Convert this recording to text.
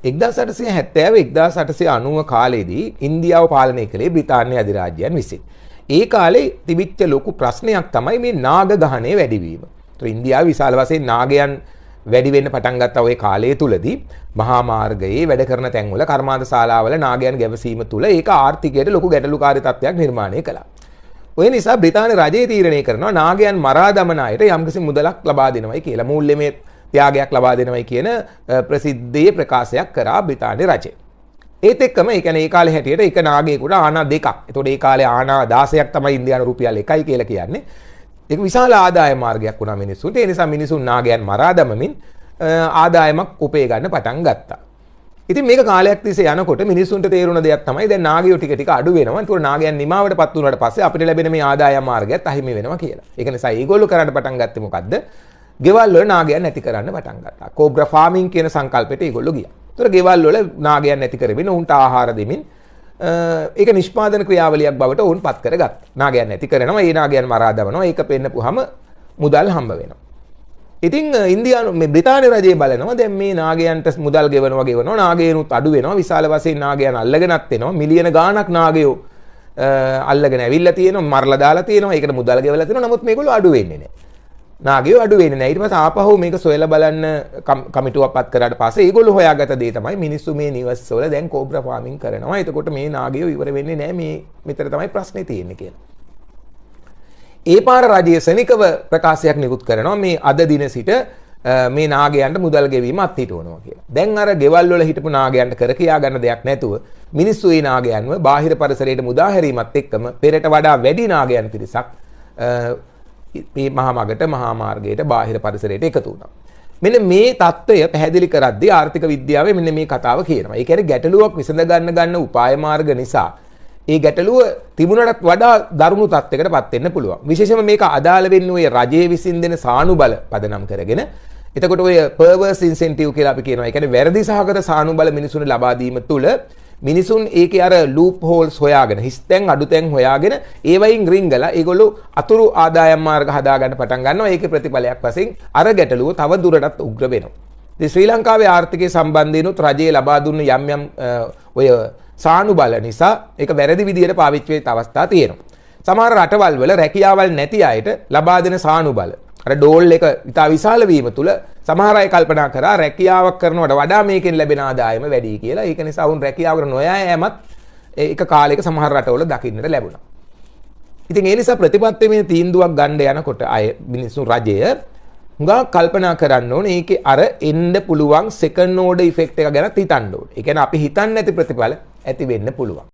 1870-1890 කාලේදී ඉන්දියාව පාලනය කළේ බ්‍රිතාන්‍ය අධිරාජ්‍යයන් විසින්. ඒ කාලේ තිබිච්ච ලොකු ප්‍රශ්නයක් තමයි මේ නාග ගහණය වැඩිවීම. ඉන්දියාව විශාල වශයෙන් නාගයන් වැඩි වෙන්න පටන් ගත්තා ওই කාලය තුලදී මහා මාර්ගයේ වැඩ කරන තැන්වල කර්මාන්ත ශාලාවල නාගයන් ගැවසීම තුල ඒක ආර්ථිකයට ලොකු ගැටලුකාරී තත්ත්වයක් නිර්මාණය කළා. ඔය නිසා බ්‍රිතාන්‍ය රජය තීරණය කරනවා නාගයන් මරා දමන අයට යම්කිසි මුදලක් ලබා දෙනවයි කියලා මූල්‍යමය ත්‍යාගයක් ලබා දෙනවයි කියන ප්‍රසිද්ධියේ ප්‍රකාශයක් කරා බ්‍රිතාන්‍ය රජය. ඒත් එක්කම ඒ කියන්නේ ඒ කාලේ හැටියට එක නාගයෙකුට ආනා දෙකක්. ඒතකොට ඒ කාලේ ආනා 16ක් තමයි ඉන්දියානු රුපියල් 1යි කියලා කියන්නේ. ඒක විශාල ආදාය මාර්ගයක් වුණා මිනිස්සුන්ට. ඒ නිසා මිනිසුන් නාගයන් මරා දමමින් ආදායමක් උපය ගන්න පටන් ගත්තා. ඉතින් මේක කාලයක් තිස්සේ යනකොට මිනිසුන්ට තේරුණ දෙයක් තමයි දැන් නාගයෝ ටික ටික අඩු වෙනවා. ඒතකොට නාගයන් නිමාවටපත් වුණාට පස්සේ අපිට ලැබෙන මේ ආදායම් මාර්ගයත් අහිමි වෙනවා කියලා. ඒක නිසා ඒගොල්ලෝ කරන්න පටන් ගත්තේ මොකද්ද? ගෙවල් වල නාගයන් නැති කරන්න පටන් ගත්තා. කෝබ්‍රා ෆාමින් කියන සංකල්පයට ඒගොල්ලෝ ගියා. ඒතකොට ගෙවල් වල නාගයන් නැති කරමින් උන්ට ආහාර දෙමින් ඒක නිෂ්පාදන ක්‍රියාවලියක් බවට උන් පත් කරගත්තා. නාගයන් නැති කරනවා, ඒ නාගයන් මරා දමනවා, ඒක පෙන්නපුවාම මුදල් හම්බ වෙනවා. ඉතින් ඉන්දියානු මේ බ්‍රිතාන්‍ය රජය බලනවා දැන් මේ නාගයන්ට මුදල් ගෙවනවා නාගයනුත් අඩු වෙනවා, විශාල වශයෙන් නාගයන් අල්ලගෙනත් එනවා, මිලියන ගාණක් නාගයෝ අල්ලගෙන ඇවිල්ලා තියෙනවා, මරලා දාලා තියෙනවා, ඒකට මුදල් ගෙවලා තියෙනවා. නමුත් මේගොල්ලෝ අඩු වෙන්නේ නැහැ. නාගයෝ අඩු වෙන්නේ නැහැ. ඊට පස්සේ ආපහු මේක සොයලා බලන්න කමිටුවක් පත් කරාට පස්සේ ඒගොල්ලෝ හොයාගත්ත දේ තමයි මිනිස්සු මේ නිවස් වල දැන් කෝබ්‍රා ෆාමින් කරනවා. එතකොට මේ නාගයෝ ඉවර වෙන්නේ නැහැ, මේ මෙතන තමයි ප්‍රශ්නේ තියෙන්නේ කියලා. ඒ පාර රජය සනිකව ප්‍රකාශයක් නිකුත් කරනවා මේ අද දින සිට මේ නාගයන්ට මුදල් ගෙවීම අත්හිටවනවා කියලා. දැන් අර ගෙවල් වල හිටපු නාගයන්ට කර කියා ගන්න දෙයක් නැතුව මිනිස්සු ඒ නාගයන්ව බාහිර පරිසරයට මුදා හැරීමත් එක්කම පෙරට වඩා වැඩි නාගයන් පිරිසක් මේ මහා මගට මහා මාර්ගයට බාහිර පරිසරයට එකතු වුණා. මෙන්න මේ தত্ত্বය පැහැදිලි කරද්දී ආර්ථික විද්‍යාවේ මෙන්න මේ කතාව කියනවා. ඒ කියන්නේ ගැටලුවක් විසඳ ගන්න උපාය මාර්ග නිසා ඒ ගැටලුව තිබුණටත් වඩා දරුණු තත්යකටපත් වෙන්න පුළුවන්. විශේෂයෙන්ම මේක අදාළ වෙන්නේ ඔය රජයේ විසින් දෙන සානුබල පදනම් කරගෙන. එතකොට ඔය perverse incentive කියලා අපි කියනවා. ඒ කියන්නේ වැරදි සහගත සානුබල මිනිසුන්ට ලබා දීම තුළ මිනිසුන් ඒකේ අර ලූප් හෝල්ස් හොයාගෙන හිස්තැන් අඩුතැන් හොයාගෙන ඒවයින් රිංගලා ඒගොල්ලෝ අතුරු ආදායම් මාර්ග හදාගන්න පටන් ගන්නවා. ඒකේ ප්‍රතිඵලයක් වශයෙන් අර ගැටලුව තව දුරටත් උග්‍ර වෙනවා. ඉතින් ශ්‍රී ලංකාවේ ආර්ථිකය සම්බන්ධයෙන්ුත් රජයේ ලබා දුන්න යම් ඔය සානුබල නිසා ඒක වැරදි විදියට පාවිච්චි වෙච්ච අවස්ථා තියෙනවා. සමහර රටවල් වල රැකියාවල් නැති අයට ලබා දෙන සානුබල අර ඩෝල් එක ඉතා විශාල වීම තුල සමහර අය කල්පනා කරා රැකියාවක් කරනවට වඩා මේකෙන් ලැබෙන ආදායම වැඩි කියලා. ඒක නිසා වුන් රැකියාවකට නොයා යෑමත් ඒක කාලයක සමහර රටවල දකින්නට ලැබුණා. ඉතින් ඒ නිසා ප්‍රතිපත්තිමය තීන්දුවක් ගන්න යනකොට අය මිනිස්සු රජය හුඟා කල්පනා කරන්න ඕනේ ඒකේ අර එන්න පුළුවන් සෙකන්ඩ් ඕඩර් ඉෆෙක්ට් එක ගැන හිතන්න ඕනේ. ඒ කියන්නේ අපි හිතන්නේ නැති ප්‍රතිඵල ඇති වෙන්න පුළුවන්.